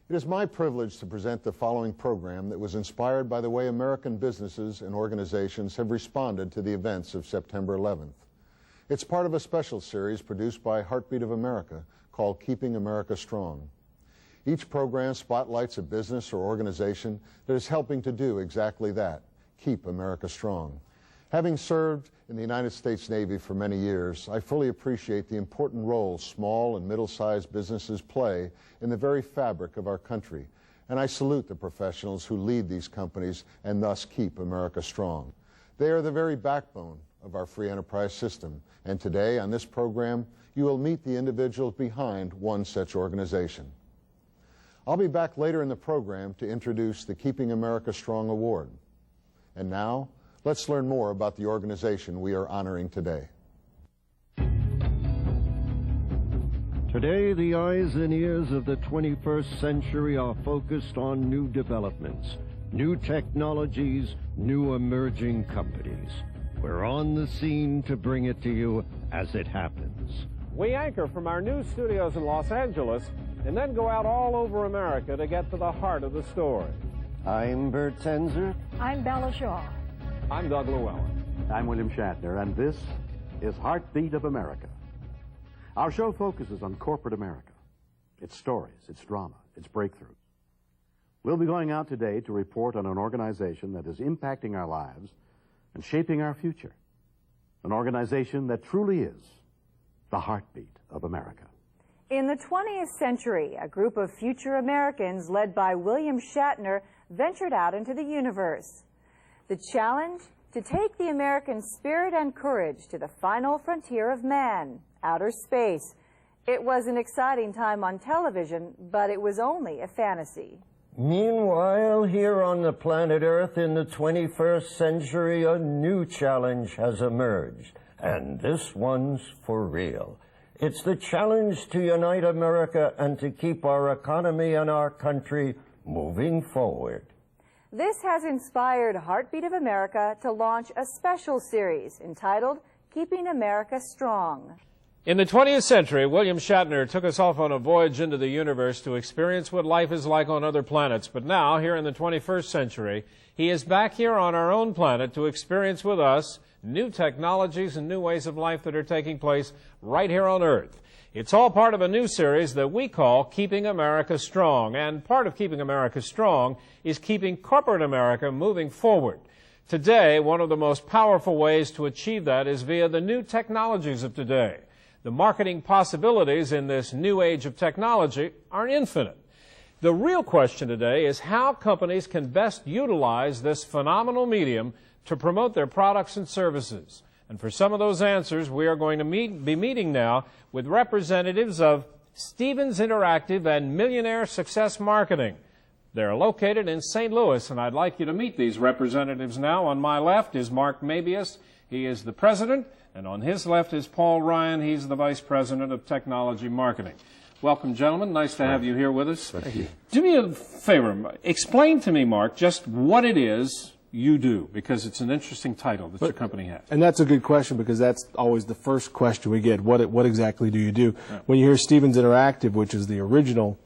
It is my privilege to present the following program that was inspired by the way American businesses and organizations have responded to the events of September 11th. It's part of a special series produced by Heartbeat of America called Keeping America Strong. Each program spotlights a business or organization that is helping to do exactly that, keep America strong. Having served in the United States Navy for many years, I fully appreciate the important role small and middle-sized businesses play in the very fabric of our country, and I salute the professionals who lead these companies and thus keep America strong. They are the very backbone of our free enterprise system, and today on this program you will meet the individuals behind one such organization. I'll be back later in the program to introduce the Keeping America Strong Award. And now, let's learn more about the organization we are honoring today. Today, the eyes and ears of the 21st century are focused on new developments, new technologies, new emerging companies. We're on the scene to bring it to you as it happens. We anchor from our new studios in Los Angeles and then go out all over America to get to the heart of the story. I'm Bert Tenzer. I'm Bella Shaw. I'm Doug Llewellyn. I'm William Shatner, and this is Heartbeat of America. Our show focuses on corporate America, its stories, its drama, its breakthroughs. We'll be going out today to report on an organization that is impacting our lives and shaping our future. An organization that truly is the heartbeat of America. In the 20th century, a group of future Americans led by William Shatner ventured out into the universe. The challenge? To take the American spirit and courage to the final frontier of man, outer space. It was an exciting time on television, but it was only a fantasy. Meanwhile, here on the planet Earth in the 21st century, a new challenge has emerged. And this one's for real. It's the challenge to unite America and to keep our economy and our country moving forward. This has inspired Heartbeat of America to launch a special series entitled Keeping America Strong. In the 20th century, William Shatner took us off on a voyage into the universe to experience what life is like on other planets. But now, here in the 21st century, he is back here on our own planet to experience with us new technologies and new ways of life that are taking place right here on Earth. It's all part of a new series that we call Keeping America Strong. And part of Keeping America Strong is keeping corporate America moving forward. Today, one of the most powerful ways to achieve that is via the new technologies of today. The marketing possibilities in this new age of technology are infinite. The real question today is how companies can best utilize this phenomenal medium to promote their products and services. And for some of those answers, we are going to be meeting now with representatives of Stevens Interactive and Millionaire Success Marketing. They're located in St. Louis, and I'd like you to meet these representatives now. On my left is Mark Moebius. He is the president, and on his left is Paul Ryan. He's the vice president of technology marketing. Welcome, gentlemen. Nice to have you here with us. Thank you. Do me a favor. Explain to me, Mark, just what it is you do, because it's an interesting title that your company has. And that's a good question, because that's always the first question we get. What exactly do you do? Right. When you hear Stevens Interactive, which is the original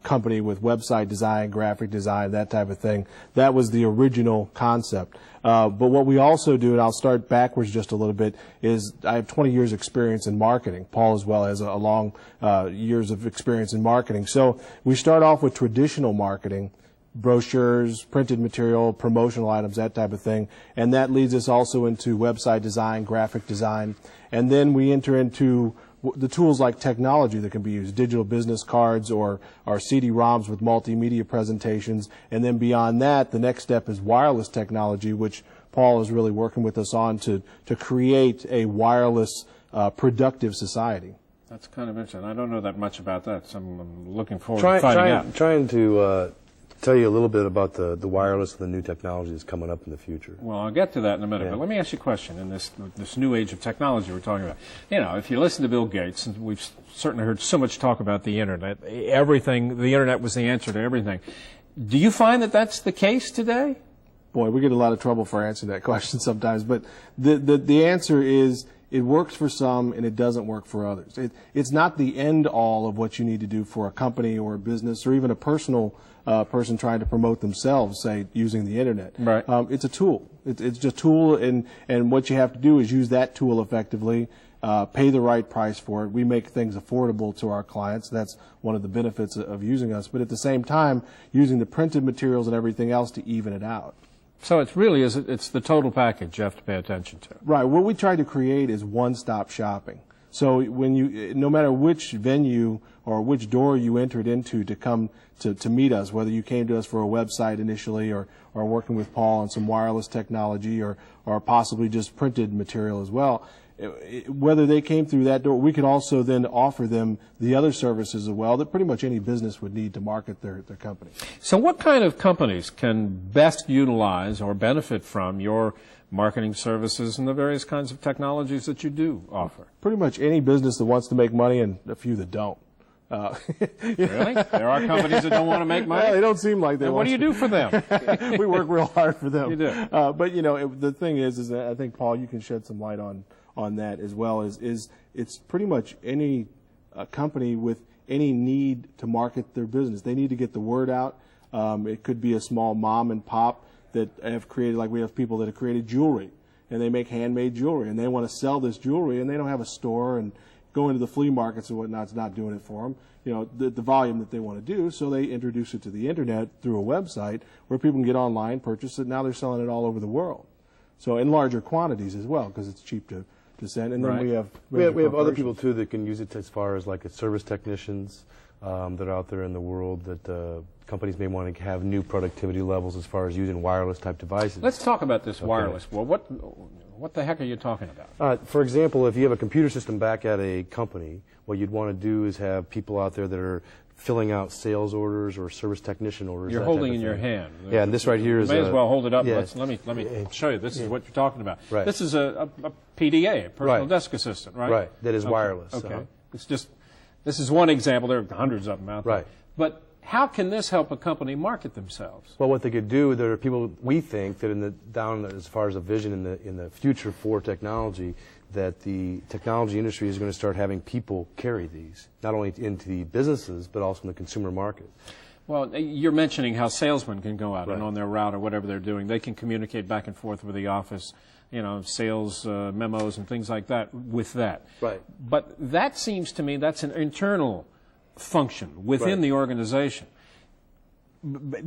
company with website design, graphic design, that type of thing, that was the original concept. But what we also do, and I'll start backwards just a little bit, is I have 20 years experience in marketing. Paul as well has a long years of experience in marketing. So we start off with traditional marketing, brochures, printed material, promotional items, that type of thing. And that leads us also into website design, graphic design. And then we enter into the tools like technology that can be used, digital business cards or CD-ROMs with multimedia presentations. And then beyond that, the next step is wireless technology, which Paul is really working with us on to create a wireless productive society. That's kind of interesting. I don't know that much about that, so I'm looking forward to finding out. Trying to tell you a little bit about the wireless and the new technology that's coming up in the future. Well, I'll get to that in a minute, Yeah. but let me ask you a question in this new age of technology we're talking about. You know, if you listen to Bill Gates, and we've certainly heard so much talk about the Internet, the Internet was the answer to everything. Do you find that that's the case today? Boy, we get a lot of trouble for answering that question sometimes, but the answer is it works for some and it doesn't work for others. It's not the end all of what you need to do for a company or a business or even a personal person trying to promote themselves, say, using the internet. Right. It's a tool. It's just a tool, and what you have to do is use that tool effectively, pay the right price for it. We make things affordable to our clients. That's one of the benefits of using us. But at the same time, using the printed materials and everything else to even it out. So it's really it's the total package you have to pay attention to. Right. What we try to create is one-stop shopping. So when no matter which venue or which door you entered into to come to meet us, whether you came to us for a website initially or working with Paul on some wireless technology or possibly just printed material as well, whether they came through that door, we could also then offer them the other services as well that pretty much any business would need to market their company. So what kind of companies can best utilize or benefit from your marketing services and the various kinds of technologies that you do offer? Pretty much any business that wants to make money and a few that don't. Really? There are companies that don't want to make money? Well, they don't seem like they and want to. what do you do for them? We work real hard for them. You do. But, the thing is that I think, Paul, you can shed some light on that as well. It's pretty much any company with any need to market their business. They need to get the word out. It could be a small mom and pop that have created, like we have people that have created jewelry, and they make handmade jewelry, and they want to sell this jewelry, and they don't have a store, and going to the flea markets and whatnot's not doing it for them. The volume that they want to do, so they introduce it to the internet through a website where people can get online, purchase it. Now they're selling it all over the world, so in larger quantities as well because it's cheap to send. And then right. we have other people too that can use it as far as like service technicians that are out there in the world that companies may want to have new productivity levels as far as using wireless type devices. Let's talk about this wireless. Well, what the heck are you talking about? For example, if you have a computer system back at a company, what you'd want to do is have people out there that are filling out sales orders or service technician orders. You're holding in your hand. Yeah, and this right here is. You may as well hold it up. Yeah. Let me show you. This is what you're talking about. Right. This is a PDA, a personal right. desk assistant, right? Right. That is wireless. Okay. This is one example. There are hundreds of them out there. Right. But how can this help a company market themselves? Well, what they could do, there are people we think that as far as a vision in the future for technology, that the technology industry is going to start having people carry these, not only into the businesses, but also in the consumer market. Well, you're mentioning how salesmen can go out right. and on their route or whatever they're doing, they can communicate back and forth with the office, sales memos and things like that with that. Right. But that seems to me that's an internal function within right. the organization.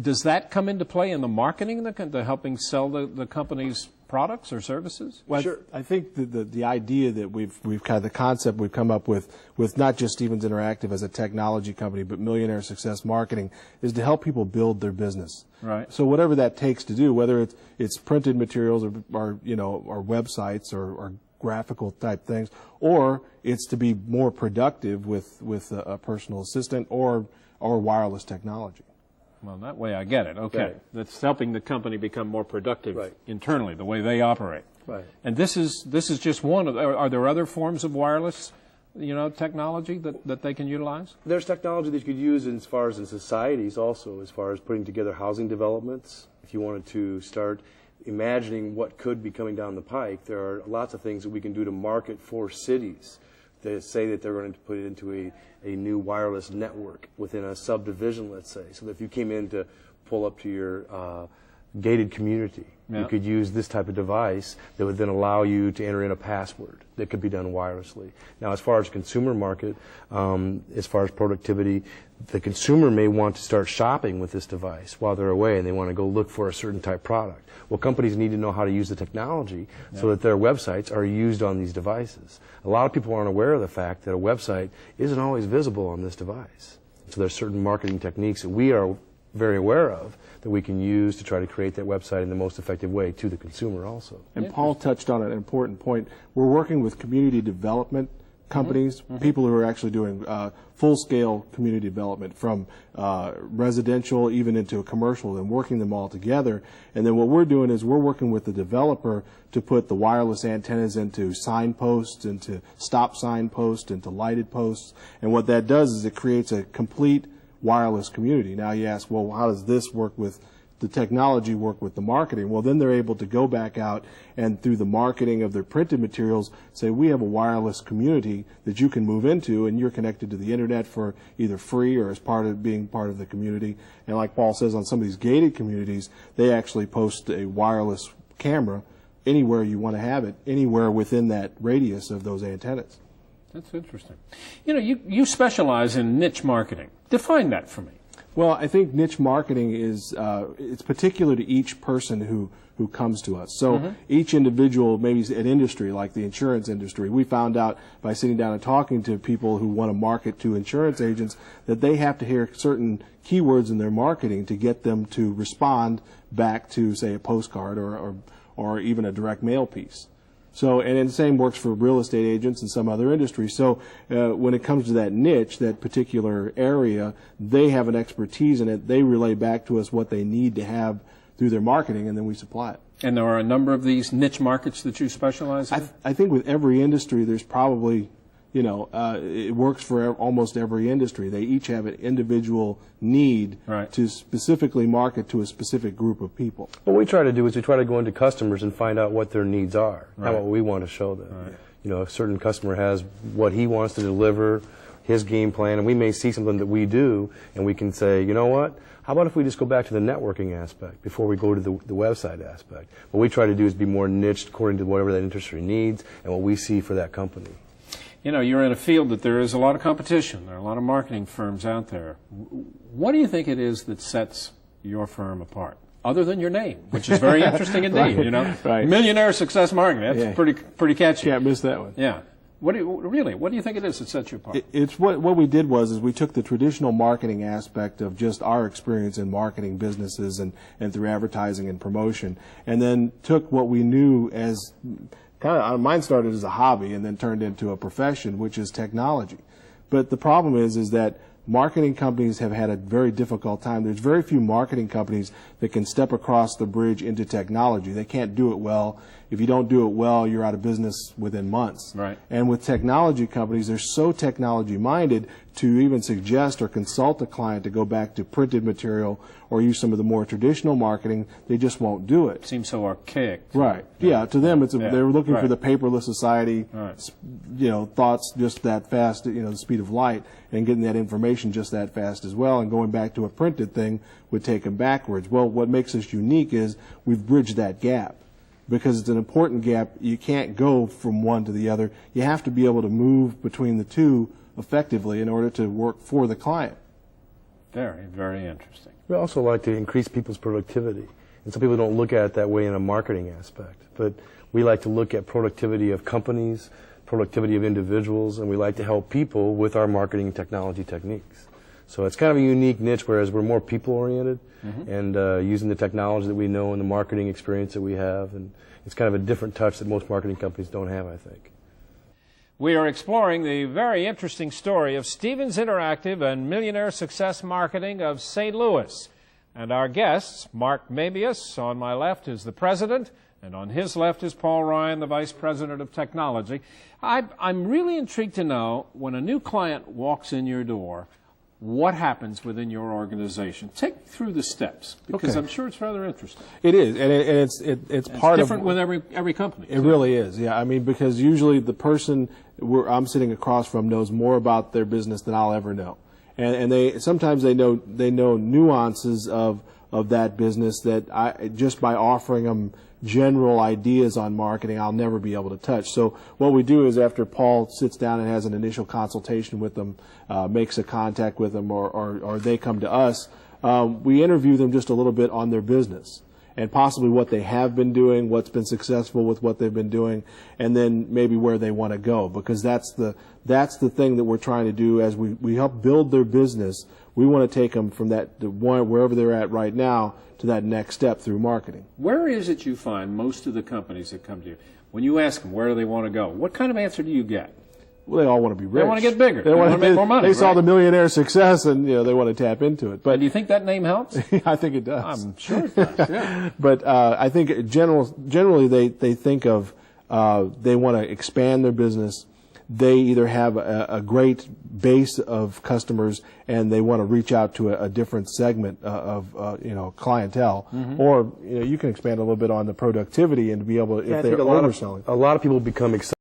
Does that come into play in the marketing, the helping sell the company's products or services? Well, sure. I think the idea that we've kind of the concept we've come up with not just Stevens Interactive as a technology company, but Millionaire Success Marketing, is to help people build their business. Right. So whatever that takes to do, whether it's printed materials or websites or graphical type things, or it's to be more productive with a personal assistant or wireless technology. Well, that way I get it. Okay. Right. That's helping the company become more productive right. internally, the way they operate. Right. And this is just one of are there other forms of wireless, technology that they can utilize? There's technology that you could use as far as in societies also, as far as putting together housing developments. If you wanted to start imagining what could be coming down the pike, there are lots of things that we can do to market for cities. They say that they're going to put it into a new wireless network within a subdivision, let's say. So that if you came in to pull up to your gated community, yeah. you could use this type of device that would then allow you to enter in a password that could be done wirelessly. Now, as far as consumer market, as far as productivity, the consumer may want to start shopping with this device while they're away and they want to go look for a certain type product. Well, companies need to know how to use the technology so that their websites are used on these devices. A lot of people aren't aware of the fact that a website isn't always visible on this device. So there's certain marketing techniques that we are very aware of that we can use to try to create that website in the most effective way to the consumer also. And Paul touched on an important point. We're working with community development companies, people who are actually doing full-scale community development from residential even into a commercial and working them all together. And then what we're doing is we're working with the developer to put the wireless antennas into signposts, into stop sign posts, into lighted posts. And what that does is it creates a complete wireless community. Now you ask, well, how does this work with the technology work with the marketing. Well, then they're able to go back out and through the marketing of their printed materials say, we have a wireless community that you can move into, and you're connected to the internet for either free or as part of being part of the community. And like Paul says, on some of these gated communities, they actually post a wireless camera anywhere you want to have it, anywhere within that radius of those antennas. That's interesting. You know, you specialize in niche marketing. Define that for me. Well, I think niche marketing is it's particular to each person who comes to us. So each individual, maybe an industry like the insurance industry, we found out by sitting down and talking to people who want to market to insurance agents that they have to hear certain keywords in their marketing to get them to respond back to, say, a postcard or even a direct mail piece. So, and the same works for real estate agents and some other industries. So when it comes to that niche, that particular area, they have an expertise in it. They relay back to us what they need to have through their marketing, and then we supply it. And there are a number of these niche markets that you specialize in? I think with every industry, there's probably, you know, it works for almost every industry. They each have an individual need to specifically market to a specific group of people. What we try to do is we try to go into customers and find out what their needs are, not what we want to show them. You know, a certain customer has what he wants to deliver, his game plan, and we may see something that we do, and we can say, you know what, how about if we just go back to the networking aspect before we go to the website aspect? What we try to do is be more niched according to whatever that industry needs and what we see for that company. You know, you're in a field that there is a lot of competition. There are a lot of marketing firms out there. What do you think it is that sets your firm apart, other than your name, which is very interesting indeed? You know, Millionaire Success Marketing. That's pretty catchy. Can't miss that one. Yeah. What do you think it is that sets you apart? It's what we did was we took the traditional marketing aspect of just our experience in marketing businesses and through advertising and promotion, and then took what we knew as mine started as a hobby and then turned into a profession, which is technology. But the problem is that marketing companies have had a very difficult time. There's very few marketing companies that can step across the bridge into technology. They can't do it well. If you don't do it well, you're out of business within months. Right. And with technology companies, they're so technology-minded to even suggest or consult a client to go back to printed material or use some of the more traditional marketing, they just won't do it. Seems so archaic. Right. Yeah, to them, they're looking for the paperless society, you know, thoughts just that fast, you know, the speed of light, and getting that information just that fast as well, and going back to a printed thing would take them backwards. Well, what makes us unique is we've bridged that gap. Because it's an important gap, you can't go from one to the other. You have to be able to move between the two effectively in order to work for the client. Very, very interesting. We also like to increase people's productivity. And some people don't look at it that way in a marketing aspect. But we like to look at productivity of companies, productivity of individuals, and we like to help people with our marketing and technology techniques. So it's kind of a unique niche, whereas we're more people-oriented and using the technology that we know and the marketing experience that we have. And it's kind of a different touch that most marketing companies don't have, I think. We are exploring the very interesting story of Stevens Interactive and Millionaire Success Marketing of St. Louis. And our guests, Mark Moebius, on my left is the president, and on his left is Paul Ryan, the vice president of technology. I'm really intrigued to know, when a new client walks in your door, what happens within your organization? Take me through the steps, because I'm sure it's rather interesting. It is, and it's part of... It's different with every company. It really is, yeah. I mean, because usually the person I'm sitting across from knows more about their business than I'll ever know. And sometimes they know nuances of that business that just by offering them general ideas on marketing, I'll never be able to touch. So what we do is, after Paul sits down and has an initial consultation with them, makes a contact with them, or they come to us, we interview them just a little bit on their business and possibly what they have been doing, what's been successful with what they've been doing, and then maybe where they want to go, because that's the thing that we're trying to do as we help build their business. We want to take them from wherever they're at right now to that next step through marketing. Where is it you find most of the companies that come to you, when you ask them where do they want to go, what kind of answer do you get? Well, they all want to be rich. They want to get bigger. They want to make more money. They saw the Millionaire Success, and they want to tap into it. But do you think that name helps? I think it does. I'm sure it does. Yeah. But I think generally they think of they want to expand their business. they either have a great base of customers and they want to reach out to a different segment of clientele, or you can expand a little bit on the productivity and be able, if they're overselling. A lot of people become excited